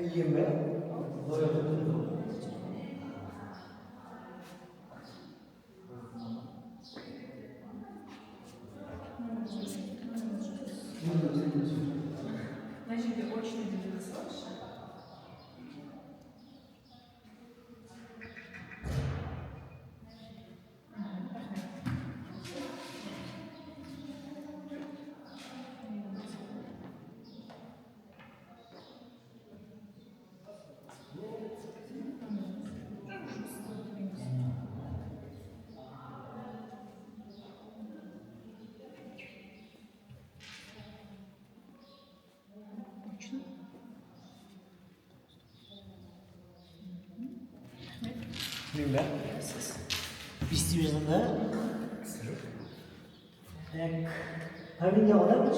이게 Значит, очень делится. Bilmem. İstiyorsan da Pavinya olur mu?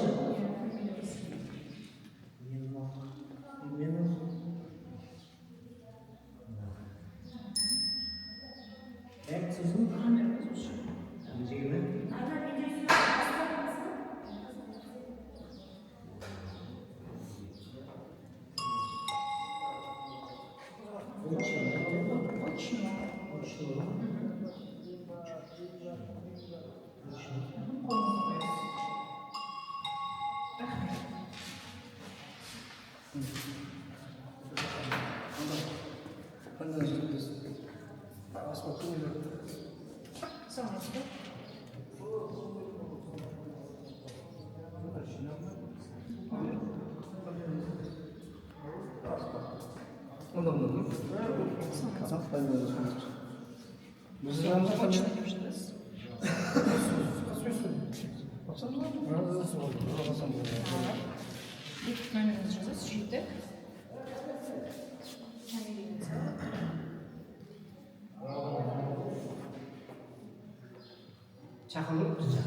Çakılıp tutacak.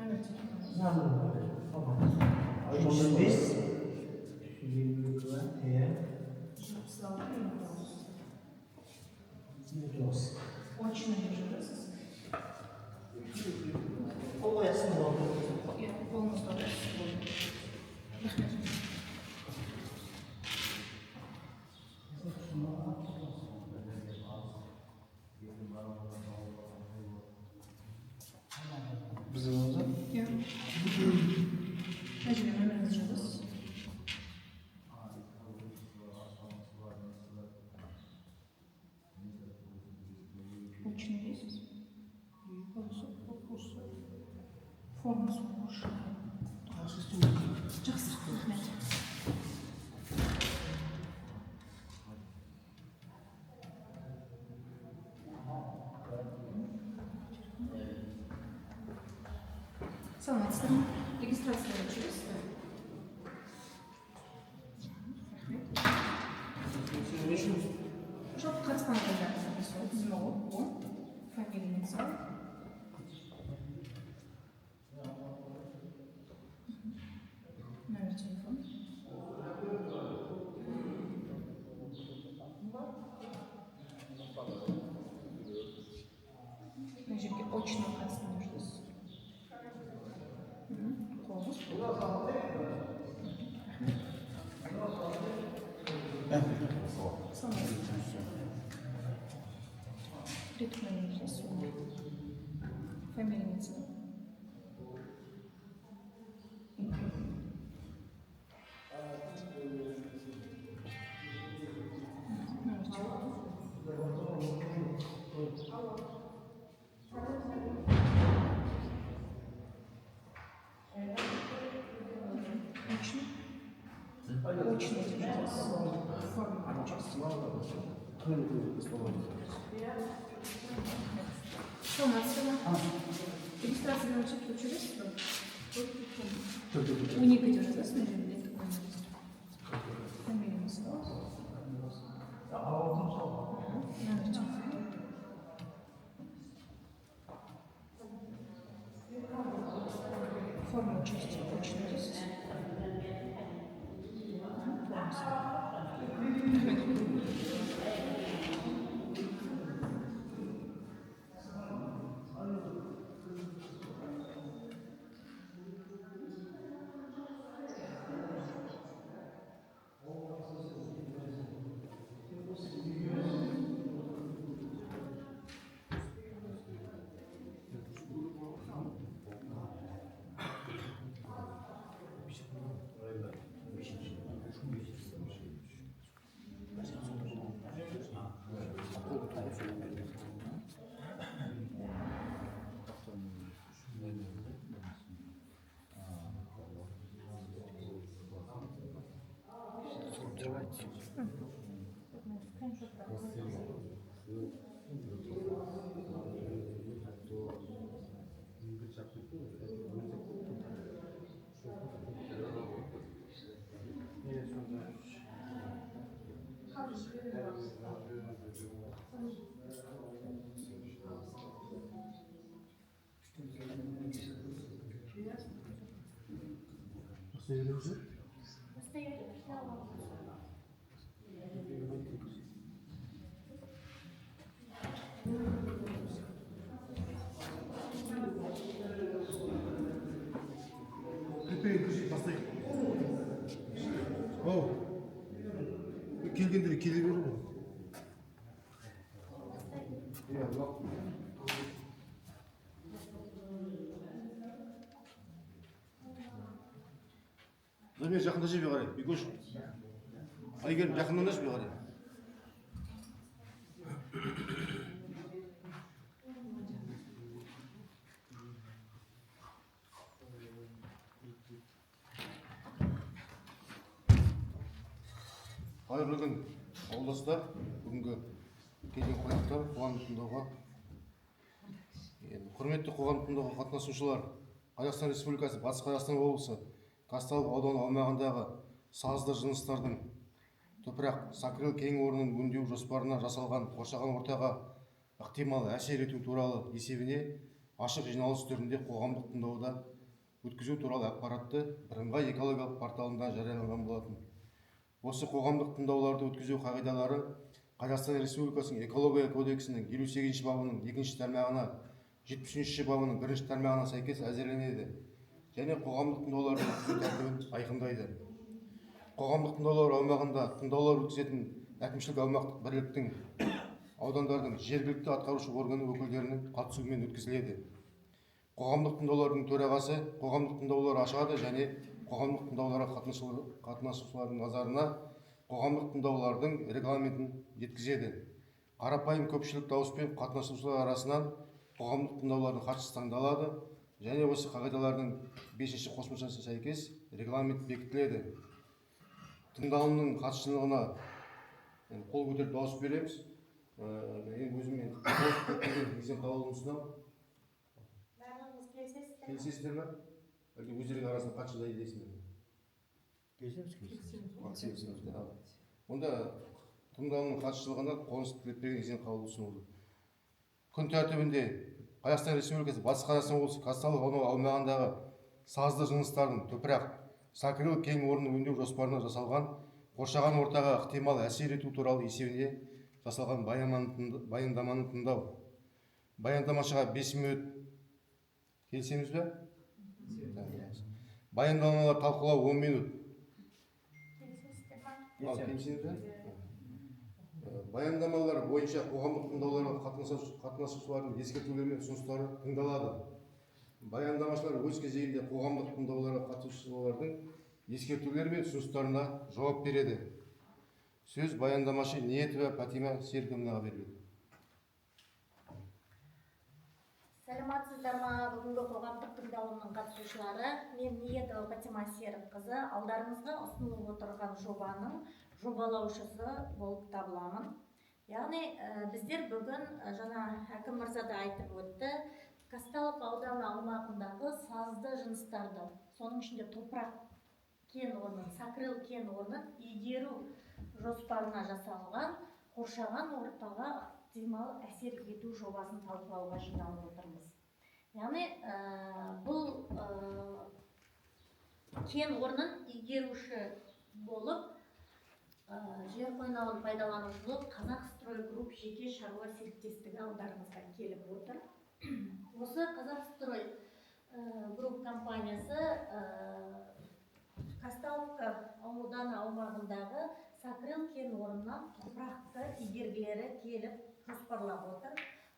Evet. Tamam. Biz Очень обижалась. Полуясın oldu. Я полностью обижалась. Bizim oldu. Я. Значит, я обижалась. Очень бесит. Формасы хорошие. Жақсы, рахмет. Саламатсыздар. Регистрация өтчүбүз. Жоқ, қатыспаңыздар. Тізімі фамилия инициал. Номер телефона. Мына жерге очно қатысып жүрсүз. Қолыңыз. Фамилия инициал. Очень держитесь. Форма участия. Саламатсыздар. Регистрация өтіп жүрсіз бе? Он екі жүрсіз бе? Фамилия инициал. Номер телефона. Форма участия очень есть. Кірпеген көшеге тастайық. Ау, келгендер келе беру ғой. Замир жақындашы бе қарай, Бекош. Айгерім жақындашы бе қарай. Қайырлы күн, ауылдастар, бүгінгі келген қонақтар, қоғамдық тыңдауға. Құрметті қоғамдық тыңдауға қатынасушылар, Қазақстан Республикасы Батыс Қазақстан облысы Казталов ауданы аумағындағы сазды жыныстардың топырақ сакрел кен орнын өңдеу жоспарына жасалған қоршаған ортаға ықтимал әсер ету туралы есебіне ашық жиналыс түрінде қоғамдық тыңдауда өткізу туралы ақпаратты бірыңғай экологиялық порталында жарияланған болатын. Осы қоғамдық тыңдауларды өткізу қағидалары Қазақстан Республикасының экология кодексінің 58 бабының 2 тармағына, 73 бабының 1 тармағына сәйкес әзірленеді және қоғамдық тыңдауларды өткізу тәртібін айқындайды. Қоғамдық тыңдаулар аумағында тыңдаулар өткізетін әкімшілік аумақтық бірліктің, аудандардың жергілікті атқарушы органы өкілдерінің қатысуымен өткізіледі. Қоғамдық тыңдаулардың төрағасы қоғамдық тыңдаулар ашады және қоғамдық тыңдауларға қатынасушылардың назарына қоғамдық тыңдаулардың регламентін жеткізеді. Қарапайым көпшілік дауыспен қатынасушылар арасынан қоғамдық тыңдаулардың хатшысы таңдалады және осы қағидалардың 5-ші қосымшасына сәйкес регламент бекітіледі. Тыңдалымның хатшылығына қол көтеріп дауыс береміз. Өзіммен кезем қалуын ұсынамын. Келісесіздер ме? Әлде өздерінің арасында хатшы дайындайсыңдар ма? Келісеміз. Онда тыңдалымның хатшылығына қоныс тілепберген Езен қалуы ұсынылды. Күн тәртібінде Қазақстан Республикасы Батыс Қазақстан облысы Казталов аумағындағы сазды жыныстардың топырақ сакрел кен орнын өңдеу жоспарына жасалған қоршаған ортаға ықтимал әсер ету туралы есебіне жасалған баяндаманы тыңдау. Баяндамашыға 5 минут. Келісеміз бе? Баяндамалар талқылау 10 минут. Келісеміз бе? Баяндамалар бойынша қоғамдық тыңдауларға қатынасушылардың ескертулері мен ұсыныстары тыңдалады. Баяндамашылар өз кезегінде қоғамдық тыңдауларға қатысушылардың ескертулері мен ұсыныстарына жауап береді. Сөз баяндамашы Ниетова Патима Серіковнаға беріледі. Сәлеметсіздер ме, бүгінгі қоғамдық тыңдалымның қатысушылары, мен Ниетова Патима Серікқызы, алдарыңызға ұсынылып отырған жобаның жобалаушысы болып табыламын. Яғни біздер бүгін жаңа әкім мырза да айтып өтті, Казталов ауданы аумағындағы сазды жыныстарды, соның ішінде топырақ кен орнын, сакрел кен орнын игеру жоспарына жасалған қоршаған ортаға ықтимал әсер ету жобасын талқылауға жиналып отырмыз. Яғни бұл кен орнын игеруші болып жер қойнауын пайдаланушы болып Қазақстрой групп жеке шаруа серіктестігі алдарыңызға келіп отыр. Осы Қазақстрой групп компаниясы Казталовка ауданы аумағындағы сакрел кен орнынан топырақты игергілері келіп жоспарлап отыр.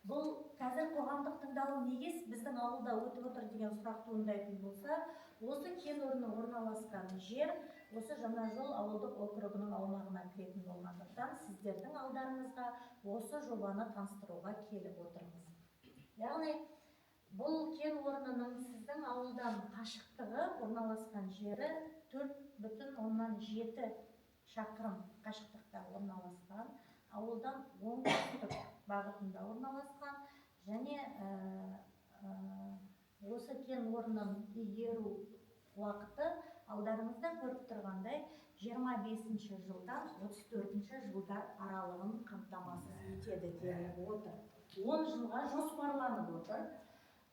Бұл қазір қоғамдық тыңдалым неге біздің ауылда өтіп отыр деген сұрақ туындайтын болса, осы кен орны орналасқан жер осы Жаңажол ауылдық округінің аумағына кіретін болғандықтан сіздердің алдарыңызға осы жобаны таныстыруға келіп отырмыз. Яғни бұл кен орнының сіздің ауылдан қашықтығы орналасқан жері 4,7 шақырым қашықтықта орналасқан, ауылдан оңтүстік бағытында орналасқан және осы кен орнын игеру уақыты алдарыңызда көріп тұрғандай 25 жылдан 34 жылдар аралығын қамтамасыз етеді делініп отыр. 10 жылға жоспарланып отыр.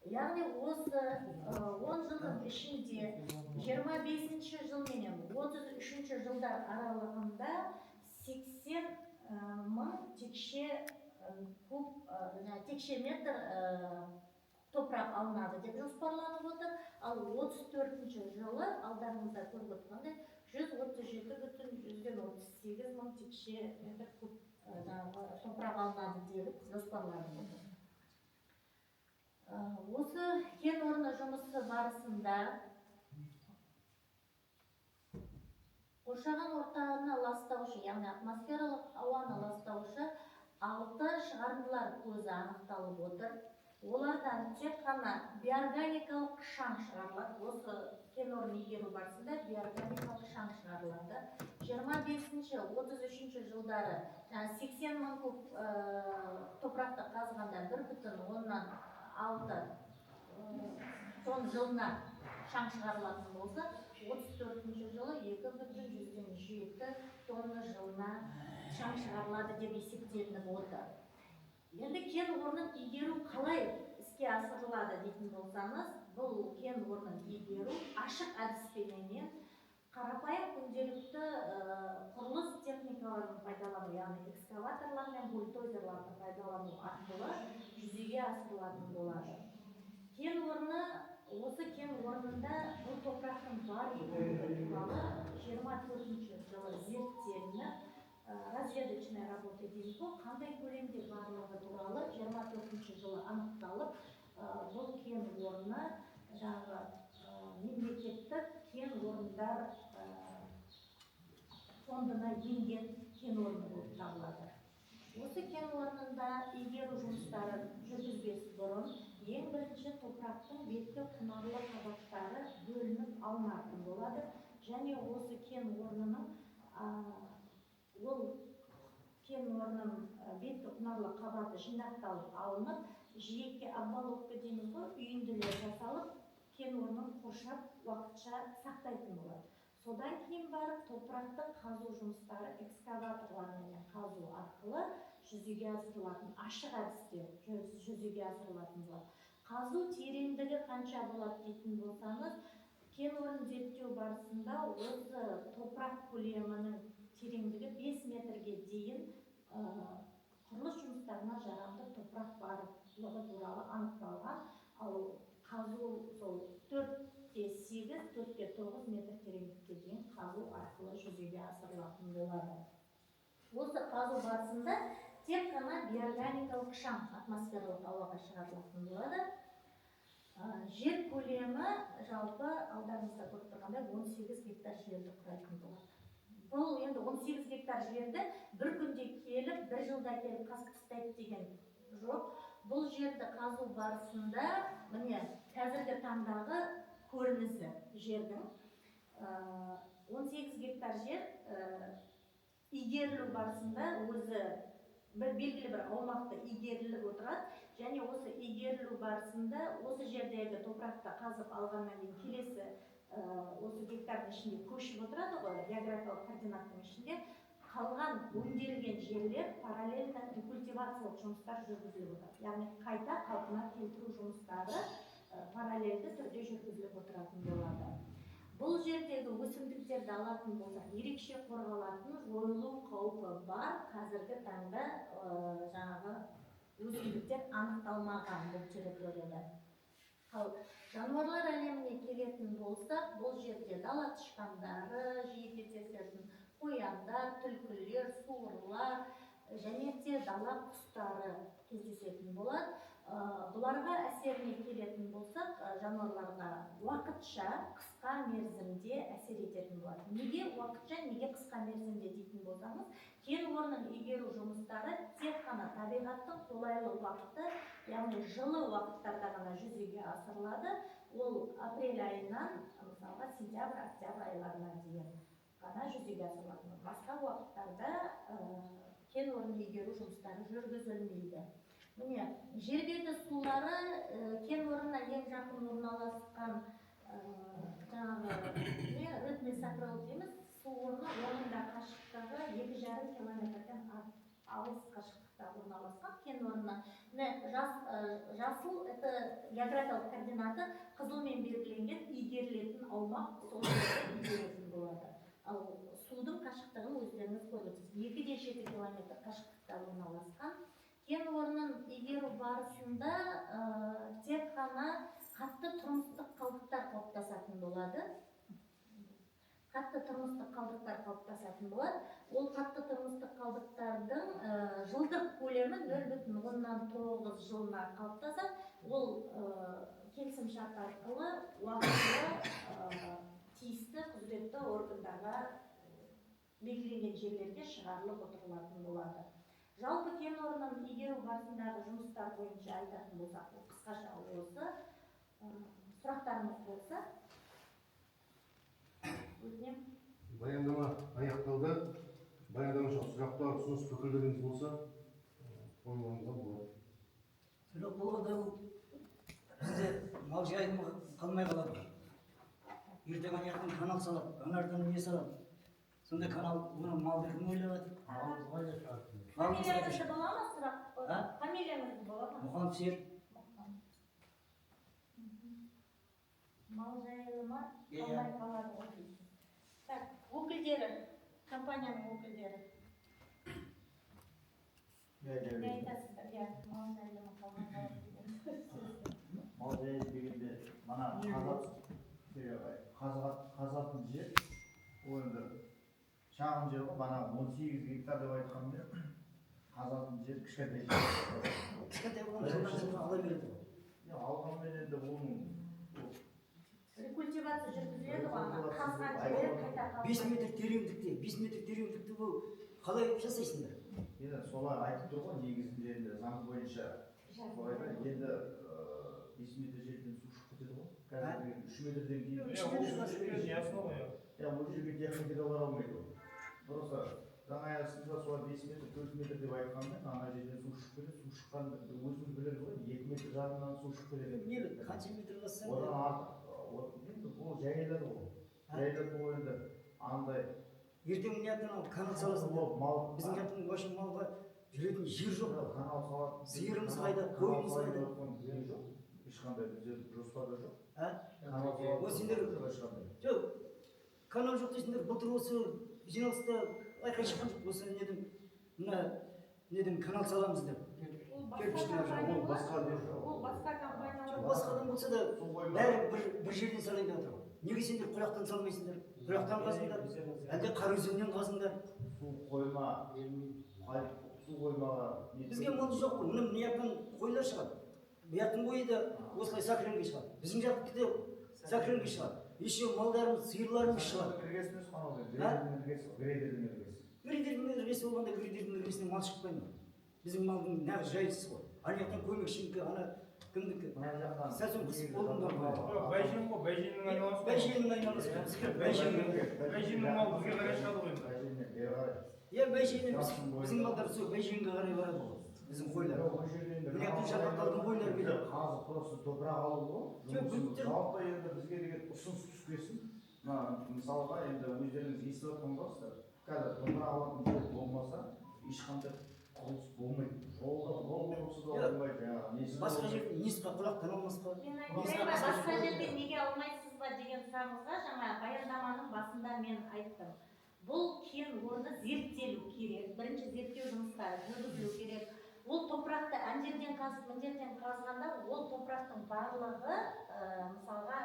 Яғни осы 10 жылдың ішінде 25 жыл менен 33 жылдар аралығында 80 мың текше метр топырақ алынады деп жоспарланып отыр. Ал 34 жылы алдарыңызда көріп отырғандай 137,38 мың текше метр топырақ алынады деп жоспарланып отыр. Осы кен орны жұмысы барысында қоршаған ортаны ластаушы, яғни атмосфералық ауаны ластаушы 6 шығарындылар көзі анықталып отыр. Олардан тек қана биорганикалық шаң шығарылады. Осы кен орнын игеру барысында биорганикалық шаң шығарылады. 25-33 жылдары 80 мың куб топырақты қазғанда 1,6 тонн жылына шаң шығарылатын болса, 34 жылы 2,7 тонна жылына шаң шығарылады деп есептелініп отыр. Енді кен орнын игеру қалай іске асырылады дейтін болсаңыз, бұл кен орнын игеру ашық әдіспенен қарапайым күнделікті құрылыс техникаларын пайдалану, яғни экскаваторлар мен бульдозерларды пайдалану арқылы жүзеге асырылатын болады. Кен орны, осы кен орнында бұл топырақтың бар екендігі туралы 24 жылы зерттелініп, разведочная работа дейміз ғой, қандай көлемде барлығы туралы 24 жылы анықталып, бұл кен орны мемлекеттік кен орындар фондына енген кен орны болып табылады. Осы кен орнында игеру жұмыстарын жүргізбес бұрын ең бірінші топырақтың беткі құнарлы қабаттары бөлініп алынатын болады. Және осы кен орнының беткі құнарлы қабаты жинақталып алынып, жиекке обваловка дейміз ғой, үйінділер жасалып, кен орнын қоршап уақытша сақтайтын болады. Содан кейін барып топырақты қазу жұмыстары экскаваторлармен қазу арқылы жүзеге асырылатын, ашық әдісте жүзеге асырылатын болады. Қазу тереңдігі қанша болады дейтін болсаңыз, кен орнын зерттеу барысында осы топырақ көлемінің тереңдігі 5 метрге дейін құрылыс жұмыстарына жарамды топырақ барлығы туралы анықталған. Ал қазу сол 4,8, 4,9 метр тереңдікке дейін қазу арқылы жүзеге асырылатын болады. Осы қазу барысында тек қана биорганикалық шаң атмосфералық ауаға шығарылатын болады. Жер көлемі жалпы алдарыңызда көріп тұрғандай 18 гектар жерді құрайтын болады. Бұл енді 18 гектар жерді бір күнде келіп, бір жылда келіп қазып тастайды деген жоқ. Бұл жерді қазу барысында, міне қазіргі таңдағы көрінісі жердің 18 гектар жер игерілу барысында өзі белгілі бір аумақты игеріліп отырады. Және осы игерілу барысында осы жердегі топырақты қазып алғаннан кейін келесі осы гектардың ішінде көшіп отырады ғой, географиялық координаттың ішінде. Қалған өңделген жерлер параллельно рекультивациялық жұмыстар жүргізіліп отырады. Яғни қайта қалпына келтіру жұмыстары параллельді түрде жүргізіліп отыратын болады. Бұл жердегі өсімдіктерді алатын болсақ, ерекше қорғалатын, жойылу қаупі бар қазіргі таңда жаңағы өсімдіктер анықталмаған бұл территорияда. Ал жануарлар әлеміне келетін болсақ, бұл жерде дала тышқандары жиі кездесетін, қояндар, түлкілер, суырлар және де дала құстары кездесетін болады. Бұларға әсеріне келетін болсақ, жануарларға уақытша қысқа мерзімде әсер ететін болады. Неге уақытша, неге қысқа мерзімде дейтін болсаңыз, кен орнын игеру жұмыстары тек қана табиғаттың қолайлы уақыты, яғни жылы уақыттарда ғана жүзеге асырылады. Ол апрель айынан мысалға сентябрь, октябрь айларына дейін ғана жүзеге асырылады. Басқа уақыттарда кен орнын игеру жұмыстары жүргізілмейді. Міне, жер беті сулары кен орнына ең жақын орналасқан рытный сакрал дейміз, су орны оның да қашықтығы 2,5 километрден алыс қашықтықта орналасқан кен орнына. Жасыл это географиялық координаты қызылмен белгіленген игерілетін аумақ сол жерде игерілетін болады. Ал судың қашықтығын өздеріңіз көресіз. 2,7 километр қашықтықта орналасқан. Кен орнын игеру барысында тек қана қатты тұрмыстық қалдықтар қалыптасатын болады. Ол қатты тұрмыстық қалдықтардың жылдық көлемі 0,9 жылына қалыптасады. Ол келісімшарт арқылы уақытылы тиісті құзыретті органдарға белгіленген жерлерге шығарылып отырылатын болады. Жалпы кен орнын игеру барысындағы жұмыстар бойынша айтатын болсақ, қысқаша осы. Сұрақтарыңыз болса? Баяндама аяқталды. Баяндамашы сұрақтар, ұсыныс пікірлеріңіз болса, қойылғанға болады. Сұрақ болғанда бізде мал жайылым қалмай қалады. Ертең аяқтан канал салады, каналдан не салады. Сонда канал оны малды кім ойлап жатыр? Фамилияңызды бола ма сұрақ? Фамилияңызды бола ма? Мұхамсер. Мал жайылымы қалмай қалады ғой дейсіз. Так, өкілдері, компанияның өкілдері. Не айтасыздар? Мал жайылымы қалмай қалады деген сөзді. Мал жайылым дегенде, мана қазатын жер, ол енді шағын жер ғой, мана 18 гектар деп айтқанымда, қазатын жер кішкентай жер. Кішкентай болған жылдан ала береді. Алғанмен енді оның Рекультивация жүргізіледі ғой, қазған жерлер қайта қалады. 5 метр тереңдікте, 5 метр тереңдікті бұл қалай жасайсыңдар? енді солай айтып тұр ғой, негізінде енді заң бойынша солайда енді 5 метр жерден су шығып кетеді ғой. Қазір 3 метрден кейін ол жерге техникалар алмайды ғой. Просто заң аясында солай 5 метр, 4 метр деп айтқанда, ана жерден су шығып кетеді, су шыққанда өзіңіз білесіз ғой, 2 метр жағынан су шығып кетеді. Қанша метр бассаң? Одан артық, енді ол жайылады ғой. Жайылады ғой енді андай. Ертең мына жақтан канал саласың. Біздің жақтың башын малға жүретін жер жоқ. Канал салады. Сиырымыз қайда, қойымыз қайда? Ешқандай бізде жоспарда жоқ. Канал салады. Жоқ, канал жоқ дейсіңдер, былтыр осы жиналыста айқай шыққан жоқ. Осы неден канал саламыз деп. Ол басқа компания. Басқадан болса да бәрі бір жерден салайын деп отыр. Неге сендер құлақтан салмайсыңдар? Құлақтан қазыңдар, әлде қар өзеннен қазыңдар? Су қоймаға Бізге малды жоқ қой. Мына жақтан қойлар шығады. Bu жақтың бойы да осылай сакренге шығады. Біздің жақтікі де сакренге шығады. Еще малдарымыз, сиырларымыз шығады. Іргесіміз қанау грейдердің іргесі. Грейдердің іргесі болғанда грейдердің іргесінен мал шықпайды ма? Біздің малдың нағыз жайсыз ғой. Ана жақтан көмекшінікі, ана кімдікі? Сәсін қысып болдыңдар ғой. Байжен ғой, байженнің айналасы. Байженнің айналасы. Байженнің мал бізге қарай шығады ғой. Иә, байженнен біздің малдар сол байженге қарай барады ғой. Біздің қойлар. Мына жақтан шақырталдың қойлар келеді. Қазір просто топырақ алу ғой. Жалпы енді бізге деген ұсыныс түскесін. Мысалға енді өздеріңіз естіп жатқан боласыздар. Қазір топырақ алатын жер болмаса, ешқандай құрылыс болмайды. Жол құрылысы да болмайды. Басқа жерде несіпқа құлақтан алмасқа? Басқа жерде неге алмайсыз ба деген сұрағыңызға жаңа баяндаманың басында мен айттым. Бұл кен орны зерттелу керек. Бірінші зерттеу жұмыстары жүргізілу керек. Ол топырақты әндерден қазып, міндерден қазғанда, ол топырақтың барлығы мысалға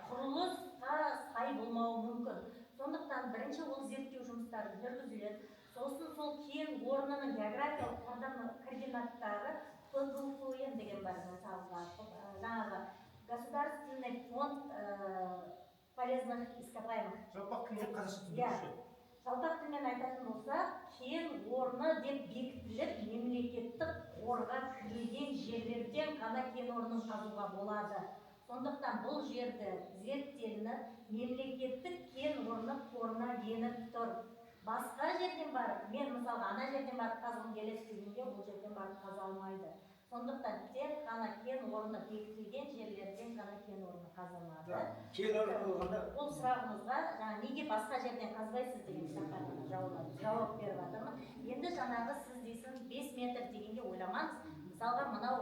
құрылысқа сай болмауы мүмкін. Сондықтан бірінші ол зерттеу жұмыстары жүргізіледі. Сосын сол кен орнының географиялық координаттары ПГФН деген бар мысалға. Жаңағы Государственный фонд полезных ископаемых. Жалпақ тілмен айтатын болса, кен орны деп бекітіліп, мемлекеттік қорға кірген жерлерден ғана кен орнын қазуға болады. Сондықтан бұл жерді зерттелініп, мемлекеттік кен орны қорына еніп тұр. Басқа жерден барып, мен мысалға ана жерден барып қазғым келеді дегенде, ол жерден барып қаза алмайды. Сондықтан тек қана кен орны бекітілген жерлерден ғана кен орны қазылады. Кен орны болғанда Ол сұрағыңызға неге басқа жерден қазбайсыз деген сұраққа жауап беріп жатырмын. Енді жаңағы сіз дейсіз 5 метр дегенде ойламаңыз. Мысалға мынау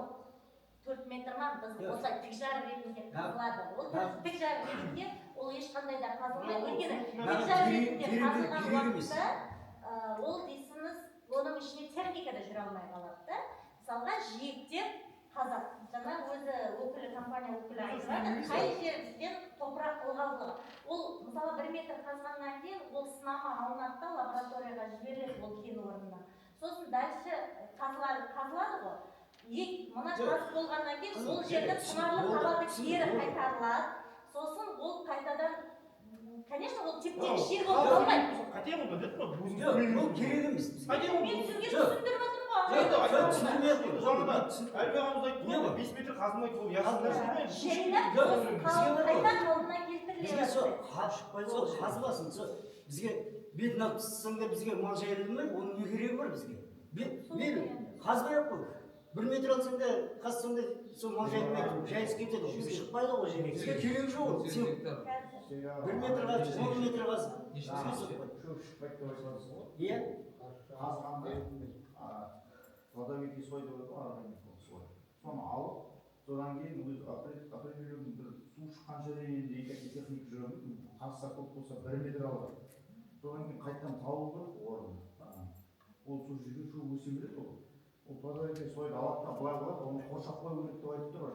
4 метр ма, біз осылай тікжар ретінде қазылады. Ол тікжар ретінде ол ешқандай да қазылмайды. Өйткені тікжар ретінде қазылған уақытта ол дейсіңіз, оның ішіне техника да жүре алмай қалады да. Мысалға жиектеп қазады. Жаңа өзі өкілі, компания өкілі айтып жатыр, қай жерімізден топырақ ылғалдылығы. Ол мысалы 1 метр қазғаннан кейін ол сынама алынады да лабораторияға жіберіледі ол кен орнына. Сосын дальше қазылады ғой. Мына қаз болғаннан кейін ол жерде сыңарлы қабаты кері қайтарылады. Сосын ол қайтадан, конечно, ол теп-тегіс жер болып қалмайды. Қате болды деді ғой. ол керек емес. Мен сізге түсіндіріп отырмын ғой. Жаңында Әлібек ағамыз айтты ғой, 5 метр қазылмайды ол ясында. Жайнап сосын қайта қалпына келтіріледі. Сол қазбасын, бізге бетін алып тастасаңдар бізге мал жайылды ма, оның не керегі бар бізге? Мен қазбай-ақ қой. 1 метр алсаң да қазсаң да сол мал жайылмайды, жайылыс кетеді. Бізге шықпайды ғой жерге. Бізге керегі жоқ ол. Сен 1 метр қаз, 10 метр қаз. Шөп шықпайды деп айтасыз ғой. Иә? Қазғанда водовитый слой деп айтады ғой, органикалық слой. Соны алып, содан кейін өз определенный бір су шыққан жерден техник жүреді. Қазса көп болса 1 метр алады. Содан кейін қайтадан салу керек орын. Ол су жерге шу өсе береді ол. Ол водовитый слойды алады да былай қояды, оны қоршап қою керек деп айтып тұр ғой.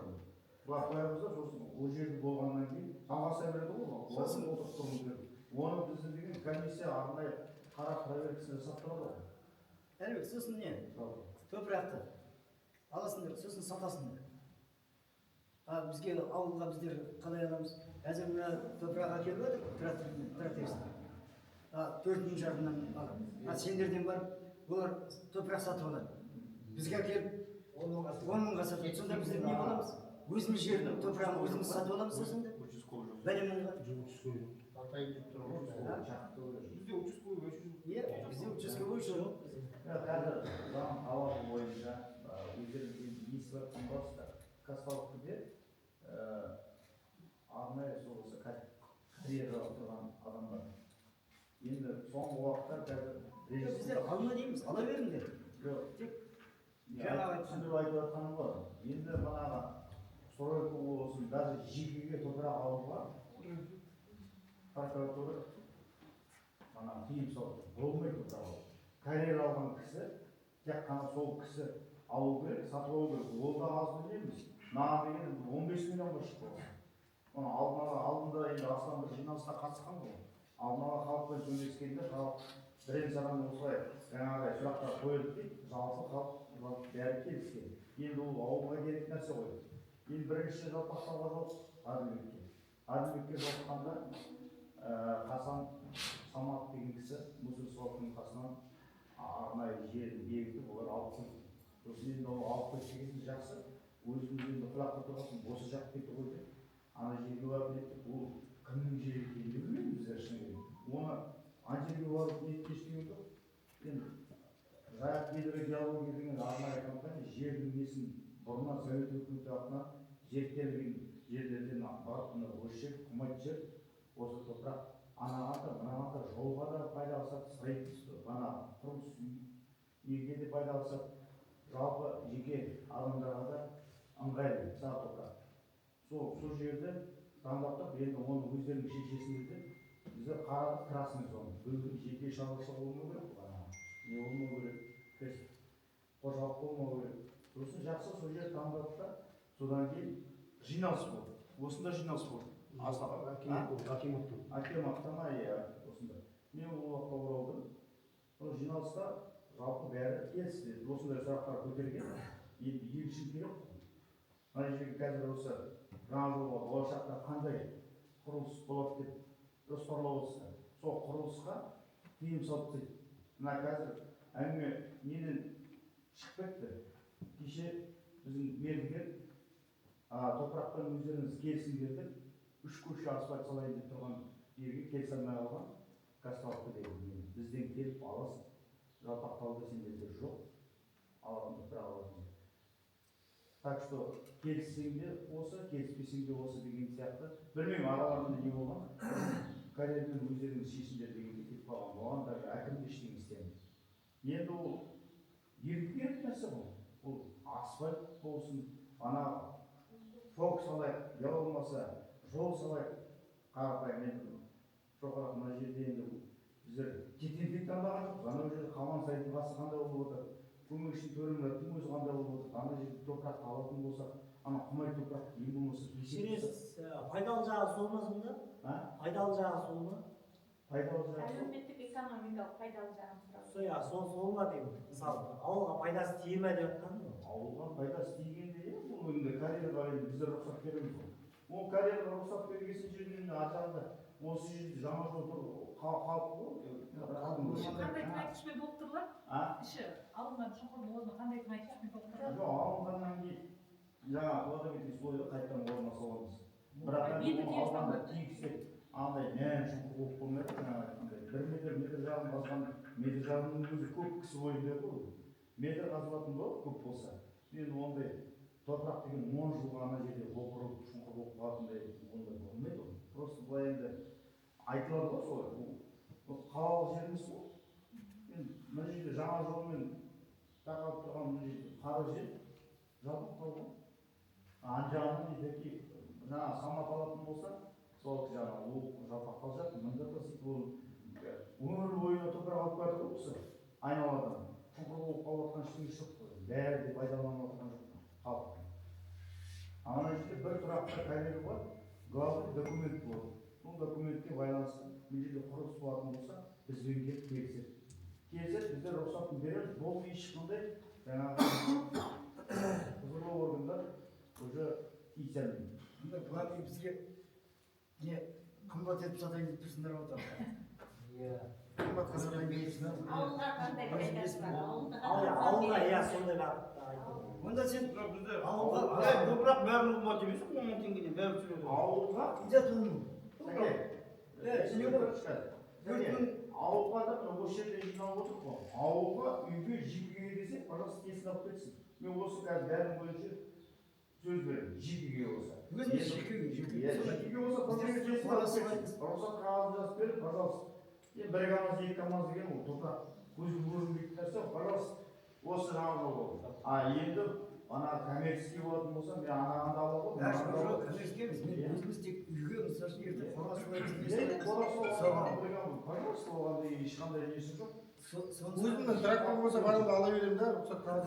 Былай қоямыз да, сосын ол жерде болғаннан кейін жалғаса береді ғой. Сосын отырып тұруымыз керек. Оны біздің деген комиссия арнайы қарап проверкасын жасап тұрады ғой. Әлбек, сосын не? Топырақты аласыңдар, сосын сатасыңдар. Бізге ауылға біздер қалай аламыз? Әзір мына топырақ әкеліп жатыр, трактористер. 4-інші жарымнан алып. Сендерден барып, олар топырақ сатып алады. Бізге әкеліп 10 мыңға сатады. Сонда біздер не боламыз? Өзіміз жердің топырағын өзіміз сатып аламыз сосын? Бәлем мыңға. Бізде участковый Бізде участковый жоқ. Қазір заң талабы бойынша өздеріңіз естіп жатқан боларсыздар. Казталовкіде арнайы сол осы карьераға тұрған адамдар. Енді соңғы уақытта қазір Біздер алма дейміз, ала беріңдер. түсіндіріп айтып жатқаным бар. Енді манағы стройка болсын, даже жекеге топырақ алуға прокуратура тыйым салды. Болмайды топырақ алу. Карьера алған кісі, тек қана сол кісі алу керек, сатып алу керек. Ол да аз білеміз. Маған деген 15 миллионға шықты. Оны алдында енді Аслан бір жиналысқа қатысқан ғой. Алдын-ала халықпен сөйлескенде халық бірен-саран осылай жаңағыдай сұрақтар қойылды дейді. Жалпы халық бәрі келіскен. Енді ол ауылға керек нәрсе ғой. Енді бірінші жалпақтауға жоқ Әділбекке. Әділбекке жолыққанда Қасан Самат деген кісі Мұсыр Суаттың қасынан арнайы жерін бекітіп олар алып қойды. Сосын енді ол алып қойды дегеніміз жақсы. Өзіміз енді құлаққа тұрғасын осы жақ кетті ғой деп. Ана жерге барып неттік, ол кімнің жері екенін білмейміз біздер шынымен. Оны ана жерге барып нетіп ештеңе жоқ. Енді Жайық гидрогеология деген арнайы компания жердің несін бұрыннан совет өкіметі атынан зерттелген жерлерден барып өлшеп, құмайт жер, осы топырақ анаға да, мынаға да, жолға да пайдаласады, строительство, құрылыс үйге де пайдаласады, жалпы жеке адамдарға да ыңғайлы сары топырақ. Сол жерді таңдап, енді оны өздерінің шешесінде біздер қарадық, красный зона. Біздің жеке шаруашылық болмау керек, не болмау керек, қожалық болмау керек. Сосын жақсы сол жерді таңдап та, содан кейін жиналыс болды. Осында жиналыс болды. Акиматтан ма, осында. Мен ол уақытта оралдым. Сол жиналыста жалпы бәрі келісті. Осындай сұрақтар көтерген. Енді ел үшін керек. Мына жерге қазір осы жаңа жолға болашақта қандай құрылыс болады деп жоспарлап отырсыздар. Сол құрылысқа тыйым салып тастайды. Мына қазір әңгіме неден шығып кетті. Кеше біздің мердігер топырақтан өздеріңіз келісім бердік, 3 көше асфальт салайын деп тұрған жерге келісе алмай қалған казталовка деген бізден келіп аласың. Жалпақталды сендерде жоқ, алатын топырақ алатын. Так что келіссең де осы, келіспесең де осы деген сияқты. Білмеймін, араларында не болған. Карьермен өздеріңіз шешімдер дегенге кетіп қалған. Оған даже әкім де ештеңе істемейді. Енді ол ерік беріп нәрсе бұл. Ол асфальт болсын, ана фок салайық, я болмаса жол салайық. Қарапайым енді шоқырақ мына жерде енді біздер жетендік таңдаған жоқпыз. Ана жерде Қалман сайдың басы қандай болып отыр, көмекші төрелердің өзі қандай болып отыр. Ана жерде топырақ алатын болсақ, ана құмай топырақ ең болмаса Сенес пайдалы жағы сол ма сонда? Пайдалы жағы сол ма? пайдалы жағы. әлеуметтік экономикалық пайдалы жағын сұрап. Сол ма деймін. Мысалы, ауылға пайдасы тие ме деп жатқаным ғой. Ауылға пайдасы тигенде бұл енді карьерға енді біздер рұқсат береміз ғой. Ол карьерға рұқсат берген жерден ар жағында осы жерде жаңа жол тұр, халық ғой. Қандай тыңайтқышпен болып тұрылар? Іші алынған шұңқыр болғанда қандай тыңайтқышпен болып тұрылар? Жоқ, алынғаннан кейін жаңа плодовитый слойды қайтадан орнына саламыз. Бірақ алғанда тигізсек, андай шұңқыр болып болмайды, жаңа айтқандай. 1 метр жағын қазған, метр жағының өзі көп кісі бойында ғой. Метр қазылатын болады, көп болса. Енді ондай топырақ деген 10 жылға ана жерде опырылып, шұңқыр болып қалатындай ондай болмайды ғой. Просто былай енді айтылады ғой солай. Бұл қалалық жеріміз ғой. Енді мына жерде жаңа жолмен тақалып тұрған мына жерде қара жер жабдықталған. Ана жағынан едеки жаңа салмақ алатын болса, сол жаңа ол жабдықталып, мында да сөйтіп өмір бойына топырақ алып келеді ғой осы айналадан. Шұңқыр болып қалып жатқан ештеңе жоқ қой. Бәрі де пайдаланып жатқан жоқ халық. Ана жерде бір тұрақты карьер бар, главный документ болады. Бұл документке байланысты мына жерде құрылыс болатын болса, бізбен келіп келіседі. Келіседі, біздер рұқсатын береміз, бұл ешқандай жаңағы құзырлы органдар уже тиісе алмайды. Мұнда бұлар бізге не қымбат етіп сатайын деп тұрсыңдар отыр. Қымбатқа сатайын деп тұрсыңдар. Ауылға қандай пайдасы бар? Ауылға сондай бағытта айтылады. Онда сен бізде ауылға топырақ бәрін қымбат емес, 10 мың теңгеден бәрі түсіреді. Ауылға идет оның. ауылға да осы жерде жиналып отыр ғой. Ауылға үйге жекеге десе, пожалуйста, тесін алып кетсін. Мен осы қазір бәрін бойынша сөз беремін, жекеге болса. Өзіміз жекеге болса, рұқсат қағазын жазып беріп, пожалуйста. Бір КамАЗ, 2 КамАЗ деген ол топырақ көзге көрінбейтін нәрсе, пожалуйста, осы жаңағы бол. Енді ана коммерческий болатын болса, мен анағанды алып ғой. Коммерческий емес, мен өзіміз тек үйге мысалы ертең қора пожалуйста, оған деген ешқандай несі жоқ. Өзімнің трактор болса барымды ала беремін да, рұқсат қағаз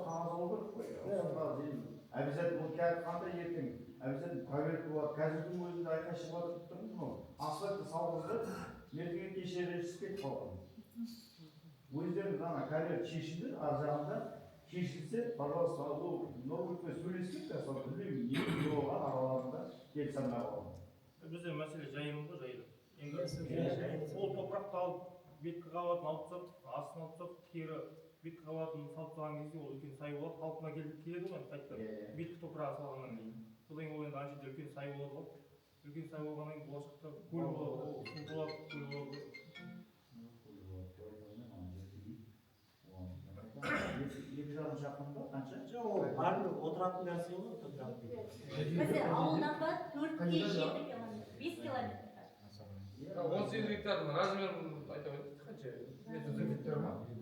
алу керек. Обязательно қандай ертең, обязательно проверка болады. Қазірдің өзінде айқай шығып жатыр тұрмыз ғой. Асфальтты салғызып, ертең кешере түсіп кетіп қалған. Өздеріңіз ана карьер шешілді, ар жағында шешілсе, пожалуйста, ол новый сөйлескек та, сол білмеймін, не болған араларында келісе алмай қалған. Бізде мәселе жайылым ғой, жайылым. Ол топырақты алып, беткі қабатын алып тастап, астын алып тастап, кері беткі қабатын салып тастаған кезде ол үлкен сай болады, қалпына келеді ғой, қайтып беткі топырағы салғаннан кейін. Содан кейін ол енді ана жерде үлкен сай болады ғой. Үлкен сай болғаннан кейін болашақта көл болады, су болады, көл болады. Екі жарым шақырым ба, қанша? Жоқ, ол барлық отыратын нәрсе ғой, топырақ. Бізде ауылдан ба 4-7 километр, 5 километр. 18 гектардың размерін айта өтті, қанша? Метр гектар ма? 18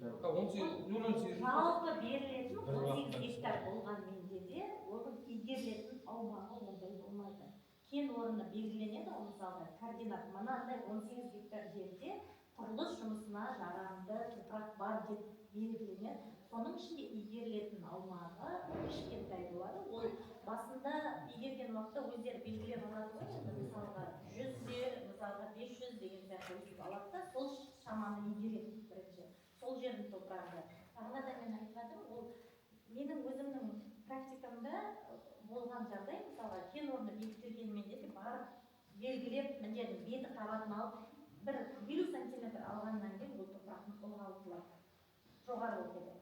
Жалпы берілетін 18 гектар болған менде де, оның игерілетін аумағы ондай болмайды. Кен орны белгіленеді, мысалы координат мынандай 18 гектар жерде құрылыс жұмысына жарамды топырақ бар деп белгіленеді. Соның ішінде игерілетін аумағы кішкентай болады. Ол басында игерген уақытта өздері белгілеп алады ғой. Мысалға 100-де, мысалға 500 деген сияқты өсіп алады да, сол шаманы игереді бірінші. Сол жердің топырағы. Тағына да мен айтып жатырмын, ол менің өзімнің практикамда болған жағдай, мысалға кен орны бекітілгенмен де барып белгілеп, мына жердің беті қабатын алып, бір 50 сантиметр алғаннан кейін ол топырақтың ылғалдылығы жоғары болып кетеді.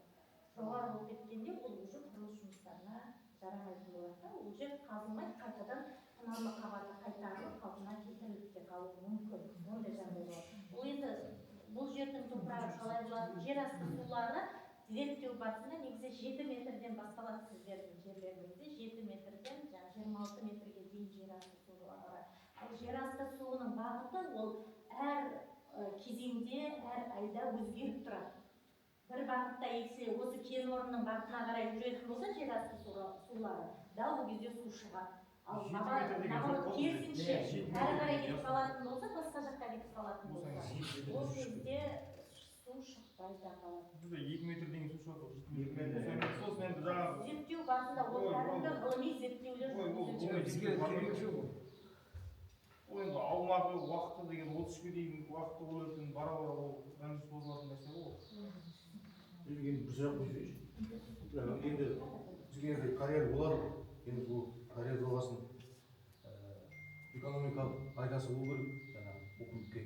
жоғары болып кеткенде ол уже құрылыс жұмыстарына жарамайтын болады да, ол жер қазылмай қайтадан құнарлы қабаты қайтарылып қалпына келтіріліп те қалуы мүмкін, ондай жағдай болады. Ол енді бұл жердің топырағы қалай болады, жер асты сулары зерттеу барысында негізі 7 метрден басталады сіздердің жерлеріңізде, 7 метрден 26 метрге дейін жер асты сулары. Ал жер асты суының бағыты ол әр кезеңде, әр айда өзгеріп тұрады. Бір бағытта есе осы кен орнының бағытына қарай жүретін болса жер асты сулары, да ол кезде су шығады. Ал наоборот керісінше әрі қарай кетіп қалатын болса, басқа жаққа кетіп қалатын болса, ол кезде су шықпай да қалады. Бізде 2 метр деген су шығады. 2 метр. Сосын енді жаңағы Зерттеу барысында ол кәдімгі ғылыми зерттеулер жүргізіледі. ол енді аумағы уақыты деген 33-ге дейін уақыты болатын бара-бара ол рәміз созылатын нәрсе ғой. Енді бір сұрақ қойсайшы. Енді бізге енді карьер болар, енді бұл карьер жобасын экономикалық пайдасы болу керек, жаңағы өкіметке.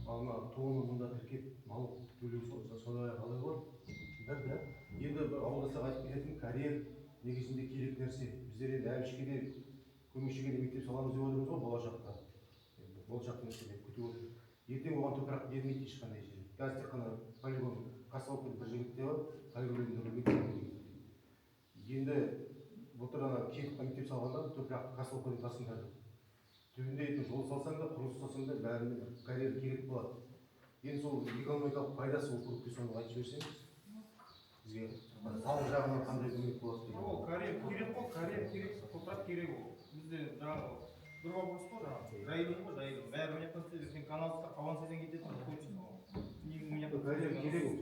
Ал мына тоны мұнда тіркеп, налог төлеу сондай қалай болады? Бірақ енді бір ауылдасақ айтып кететін карьер негізінде керек нәрсе. Біздер енді әбішке де көмекшіге де мектеп саламыз деп отырмыз ғой болашақта. Болашақтың ішінде күтіп отыр. Ертең оған топырақ бермейді ешқандай жер. Қазір тек қана полигон Қазталовкада бір жігітте бар, полигонда мектеп. Енді былтыр ана келіп мектеп салғанда топырақ Қазталовкадан тасыңдады. Түбінде жол салсаң да, құрылыс салсаң да бәріне карьер керек болады. Енді сол экономикалық пайдасы округке соны айтып жіберсеңіз, бізге салық жағынан қандай көмек болады деген. Ол карьер керек қой, карьер керек, топырақ керек ол. Бізде жаңағы бір вопрос қой, жаңағы жайылым ғой, жайылым. Бәрі міне қылса, ертең каналда қауан сезен кететін қойсын ол. Неге міне карьер керек ол.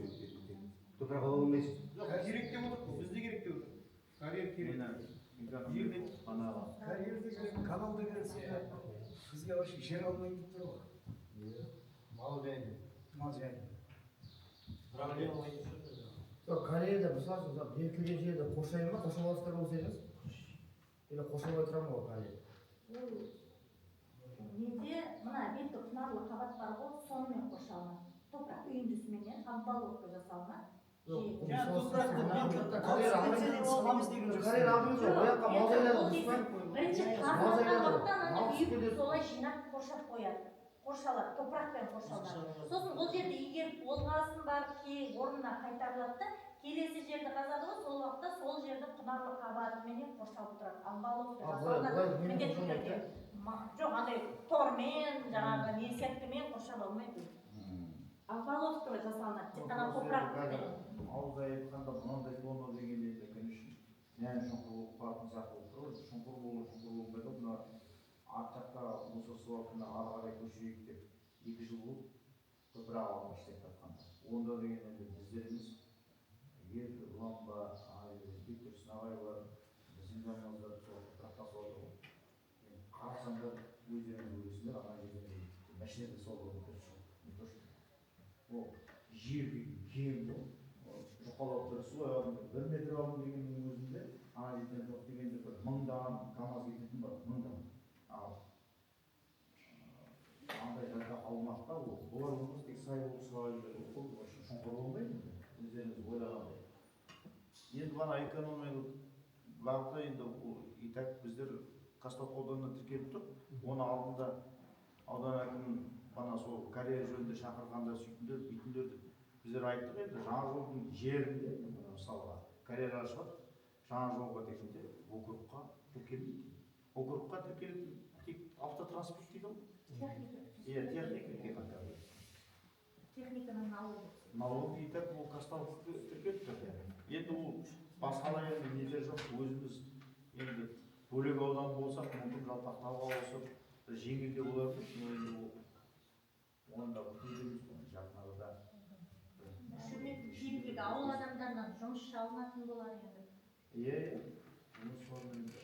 Топырақ ала алмайсың. Жоқ, керек деп отыр, бізде керек деп отыр. Карьер керек. Карьер деген канал деген бізге вообще жер алмай кетіп тұр ғой. Мал жайын. Мал жайын. Проблема ойын Кореяда мысалы үшін белгілеген жерде қоршай ма, қоршап алыстар болса емес? Или қоршап отыра ма ол Корея? Менде мына бетті құнарлы қабат бар ғой, сонымен қоршалынады. Топырақ үйіндісіменен обваловка жасалынады. Бірінші қазылған уақыттан үйіп солай жинап қоршап қояды. Қоршалады, топырақпен қоршалады. Сосын ол жерде егер болғасын бар орнына қайтарылады да, келесі жерді қазады ғой, сол уақытта сол жерді құнарлы қабатымен қоршалып тұрады. Обваловка жасалынады міндетті түрде. Жоқ, андай тормен, жаңағы несеттімен қоршап алмайды. Обваловка жасалынады, тек қана топырақпен. Ауыз айтқанда мынандай тонна дегенде кім үшін? Яғни шұңқыр болып қалатын сияқты болып тұр. Шұңқыр болмайды. Мына арт жақта осы суатына ары қарай көшірейік деп 2 жыл болып топырақ алып істеп жатқанда. Онда деген енді біздер емес, Ерді Ұлан бар, Бектұрсын ағай бар, біздің жанымызда сол топырақтан суаты ғой. Қарасаңдар өздеріңіз көресіңдер, ана жерде машинада сол болып ол жер кең ғой. Жұқалап бір су аяғында 1 метр алдым дегеннің өзінде, ана жерден жоқ дегенде бір мыңдаған КамАЗ кететін бар, мыңдаған. Ал андай жақта аумақта олар болмас тек сай болып шыға шұңқыр болмайды, өздеріңіз ойлағандай. Енді ғана экономикалық бағытта енді и так біздер Қазталовка ауданына тіркеліп тұр. Оны алдында аудан әкімінің бана сол карьер жөнінде шақырғанда сөйтіндер, бүйтіндерді біздер айттық енді жаңа жолдың жерінде мысалға карьер ашылып жаңа жолға дегенде округқа тіркелмейді. Округқа тіркелетін тек автотранспорт дейді ғой. Техника. Техниканың налогы. Налог и так ол Қазталовка тіркеліп тұр. Енді ол басқалай енді неде жоқ, өзіміз енді бөлек аудан болсақ, мүмкін жалпақтауға ауысып, жеңіл де болар ма? Енді оны да күтудеміз жақын арада. Кейінгі ауыл адамдарынан жұмыс алынатын болар енді. Жұмыс орнында.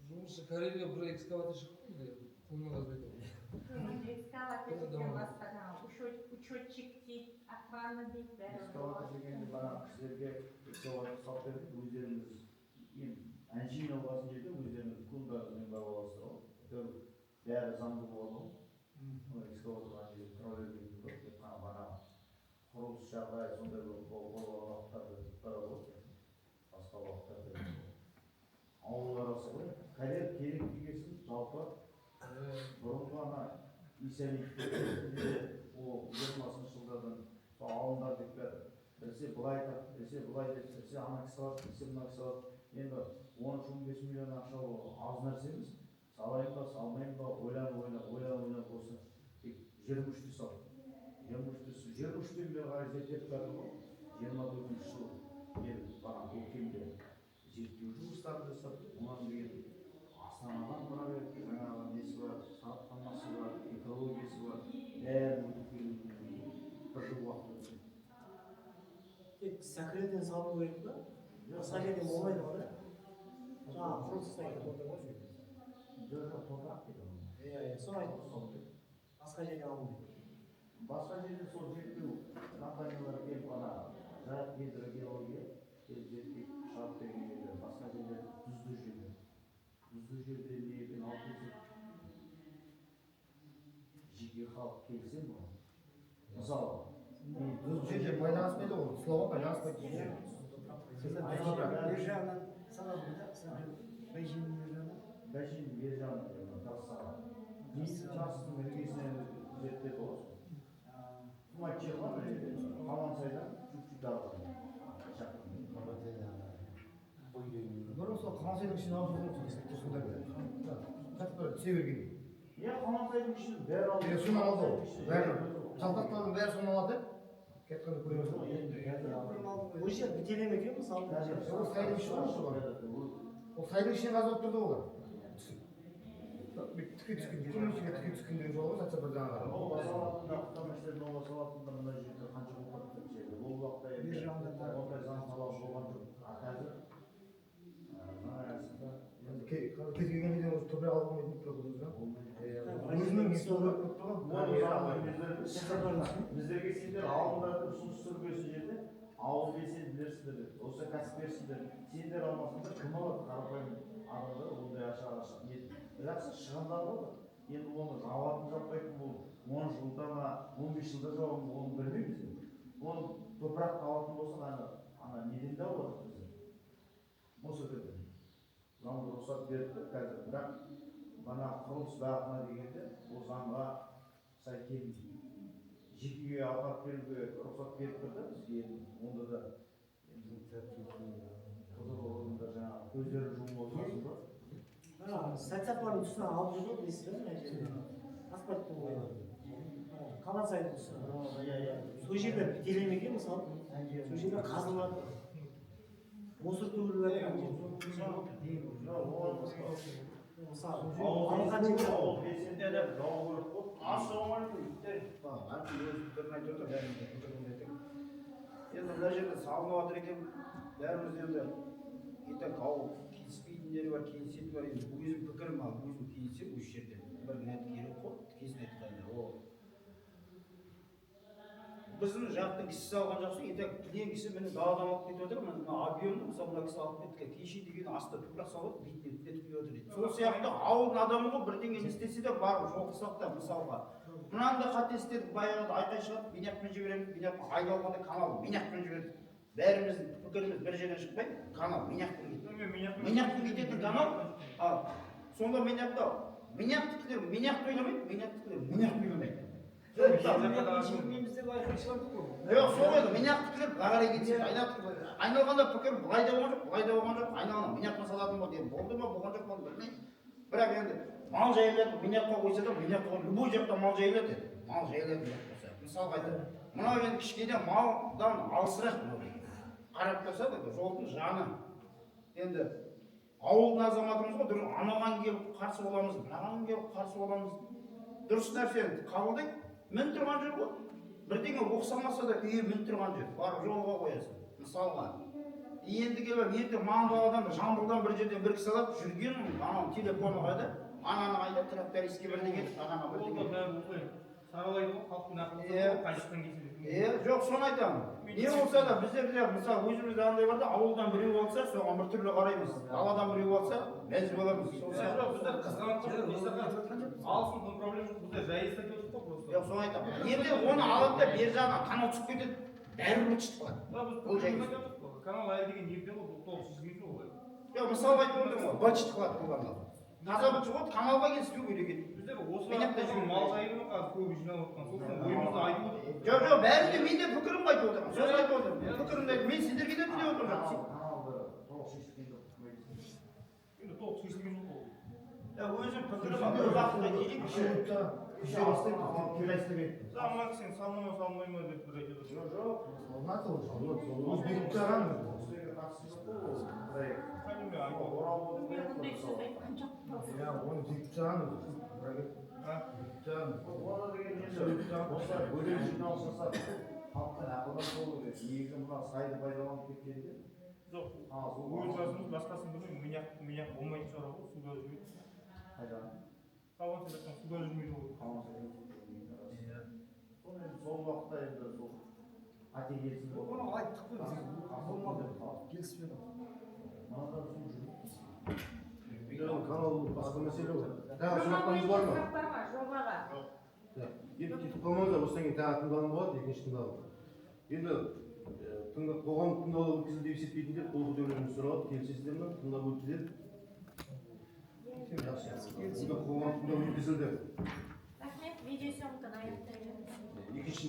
Жұмысы Кореяға бір экскаватор шықты ғой, қолмен қазбайды. Экскаваторден басқа учетчик дейді, охрана дейді, бәрі. Экскаватор дегенде бана кісілерге экскаватор салып бердік, өздеріңіз әншейін алғасын жерде өздеріңіз күндарымен барып аласыздар ғой. Бәрі заңды болады ғой. Экскаваторға тұра бермейтін болады, тек қана бана құрылыс жағдайы сондай бір болған уақыттарда бара болады. Басқа уақыттарда. Ауыл арасы ғой. Қайда керек дегенсің жалпы бұрынғы ана Исалиевте ол 20-шы жылдардан сол ауылдар деп бәрі біресе былай айтады, біресе былай деп, біресе ана кісі алады, біресе мына кісі алады. Енді 13-15 миллион ақша ол аз нәрсе емес. Салайын ба, салмайын ба, ойланып болса тек 23-ті сал. 23-ті бері қарай зерттеп бәрді ғой. 24-ші жыл ел бана көктемде зерттеу жұмыстарын жасап, онан деген Астанадан бұра берді, жаңағы несі бар, сараптамасы бар, экологиясы бар, бәрін өтіп келу бір жыл уақыт өтті. Тек сәкіреден салу керек па? Басқа жерден болмайды ғой да? Жаңағы құрылыста Жоқ, топырақ дейді оны. соны айтып басқа жерден алу керек. Басқа жерден сол зерттеу компаниялар келіп ана жарық гидрогеология келіп зерттеп шығарып берген жерде басқа жерлер тұзды жерде не екен алып келсек жеке халық келсе бұл мысалы тұзды жерде байланыспайды ғой, слова байланыспайды. Бер жағынан салады да, бәйшенің бер жағынан. бәйшенің бер жағынан тас тастың іргесінен зерттеп болады. Матчер бар Қалансайдан чуть-чуть алған. Бұрын сол Қалансайдың ішін алып жүрген сондай бір. Қазір бір түсе берген. Иә, Қалансайдың ішін бәрі алды. Соны алды ғой. Бәрі. Жалтақтардың бәрі соны алады. Кеткенді көреміз ғой. Ол жер бітелем екен мысалы. Ол сайдың іші ғой. Ол сайдың ішіне қазып отырды олар. Тіке түскен деген жол ғой, сәтсе бір жаңағы. Ол салатында мына жерде қанша қолпатты жерде. Ол уақытта Бер жағында ондай заң талабы болған жоқ. Қазір Kez gelgen жерден осы топырақ алып қоймайтын тұрғызыз ба? Өзінің несі болып тұрған? Біздерге сендер ауылдарды ұсыныс түргесі жерде ауыл белсенді білерсіңдер деп. Осы кәсіпкерсіңдер. Сендер алмасыңдар кім алады? Қарапайым адамдар ондай аша ниет. Жақсы шығындар болды. Енді оны жауабын жаппайтын бұл 10 жылда ма 15 жылда жауабын оны білмейміз. Оны топырақ алатын болса ана неден де болады біздер. Осы түрде. Заңды рұқсат берді қазір, бірақ бана құрылыс бағытына дегенде ол заңға сай келмейді. Жекеге апарып беруге рұқсат беріп тұрды бізге. Онда да құзырлы органдар жаңағы көздерін жұмып отырсын ба? Сәтсапардың тұсынан алып жүрді ғой, білесіз бе мына жерде? Асфальттың бойына. Қалансайдың тұсынан. Сол жерлер бітелемеген мысалы. Сол жерлер қазылады. Мусор төгіліп жатқан мысалы алынған жерде ауыл белсенді де жауы көріп қойып асы оңайды. Енді мына жерде салынып жатыр екен, бәріміз енді ертең ауыл келіспейтіндері бар, келісетіндері бар. Енді өзім пікірім ал, өзім келісем осы жерде бір нәрсе керек қой, тікесін айтқанда ол біздің жақтың кісісі алған жақсы, ертең тілеген кісі мені даладан алып кетіп отыр, мына объемды мысалы мына кісі алып кетті, кеше деген астына топырақ салып бетіне түтетіп отыр дейді. Сол сияқты ауылдың адамы ғой, бірдеңе істесе де барып жолықсақ та мысалға мынандай қате істедік, баяғыда айқай шығады, бинякпен жібереміз, бинякпен айналғанда канал бинякпен жіберді. Бәріміздің пікіріміз бір жерден шықпайды, канал бинякпен кетеді. Бинякпен кететін канал, сонда бинyaktікілер бинякты ойламайды, бинyaktікілер бинякты ойламайды. Жоқ, сол еді, бинyaktікілер бағарай кетсе, айналғанда пікір бұлай да болған жоқ, айналғанда бинякпен салатын бол деп болды ма, болған жоқ болды білмеймін. Бірақ енді мал жайылады, бинякқа қойса да бинякқа любой жақта мал жайылады еді. Мал жайылады мысалға айтады. Мынау енді кішкене малдан алысырақ қарап тұрса да жолдың жаны. Енді ауылдың азаматымыз ғой, анаған келіп қарсы боламыз, мынаған келіп қарсы боламыз. Дұрыс нәрсені қабылдайды. Мін тұрған жер ғой. Бірдеңе оқсамаса да үйі мін тұрған жер. Барып жолға қоясың. Мысалға. Енді келіп ертең Маңғаладан Жамбылдан бір жерден бір кісі алып жүрген анау телефоны қайда? Ананы қайда трактористке бірдеңе анама бірдеңе. саралайды ғой халықтың ақылы қай жақтан келсе жоқ, соны айтамын. Не болса да біздерде мысалы өзімізде андай бар да, ауылдан біреу алса, соған бір түрлі қараймыз. Қаладан біреу алса, мәз боламыз. біздер қызғанып алсын, проблема жоқ, біздер жайылса келдік қой просто. Жоқ, соны айтамын. Енді оны алады да бер жағынан канал түсіп кетеді, бәрібір шытып қалады. Бұл жай канал әлі деген ерте ғой, бұл толық шешілген жоқ олай. Жоқ, мысалы айтып отырмын ғой, быт шытып қалады каналға. Таза быт шығады, каналға келіспеу керек еді. Біздер осы мал жайылымы қазір көбі жиналып отырған, сосын ойымызды айтып отырмыз. Жоқ, бәрі де мен де пікірімді айтып отырмын. Сөз айтып отырмын. Пікірімді айтып, мен сендерге де тілеп отырмын. Каналды толық шешілген жоқ. Енді толық шешілген жоқ ол. Өзім пікірім бір уақытта келейік. Заман сен салмай ма деп бір айтып отыр. Жоқ. Халықтың ақылдан болу керек. Негізі мына сайды пайдаланып кеткенде. Жоқ, өз жасымыз басқасын білмеймін, минyak болмайтын шығар ғой, суда жүрмейді. Қайдан? Қалған селектен суда жүрмейді ғой. Сол уақытта енді сол ате келсін. Оны айттық қой біз. Болмады. Келіспеді. Канал басқа мәселе ғой. Тағы сұрақтарыңыз бар ма? Сұрақтар ма жобаға? Кетіп қалмаңыздар, осыдан кейін тағы тыңдалым болады, екінші тыңдалым. Енді қоғамдық тыңдалым өткізілді деп есептейтіндер қол көтерулеріңізді сұрап, келісесіздер ме? Тыңдап өттілер. Қоғамдық тыңдалым өткізілді. Рахмет, видеосъемканы аяқтаймыз. Екінші